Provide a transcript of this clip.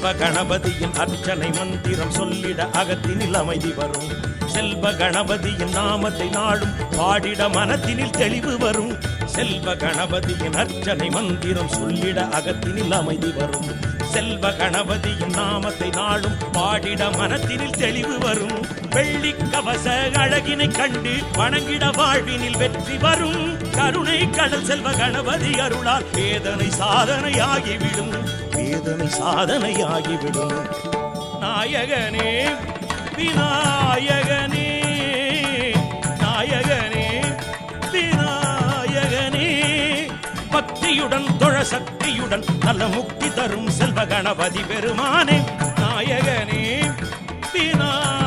செல்வ கணபதியின் அர்ச்சனை மந்திரம் சொல்லிட அகத்தினில் அமைதி வரும். செல்வ கணபதியின் நாமத்தை நாடும் பாடிட மனத்தினில் தெளிவு வரும். செல்வ கணபதியின் அர்ச்சனை மந்திரம் சொல்லிட அகத்தினில் அமைதி வரும். செல்வ கணபதியின் நாமத்தை நாடும் பாடிட மனத்தினில் தெளிவு வரும். வெள்ளி கவச அழகினை கண்டு வணங்கிட வாழ்வினில் வெற்றி வரும். கருணை கடல் செல்வ கணபதி அருளால் வேதனை சாதனையாகிவிடும். வேதனை சாதனையாகிவிடும். நாயகனே விநாயகனே, நாயகனே விநாயகனே, பக்தியுடன் தொழ சக்தியுடன் நல்ல முக்தி தரும் செல்வ கணபதி பெருமானே. நாயகனே விநாயகனே.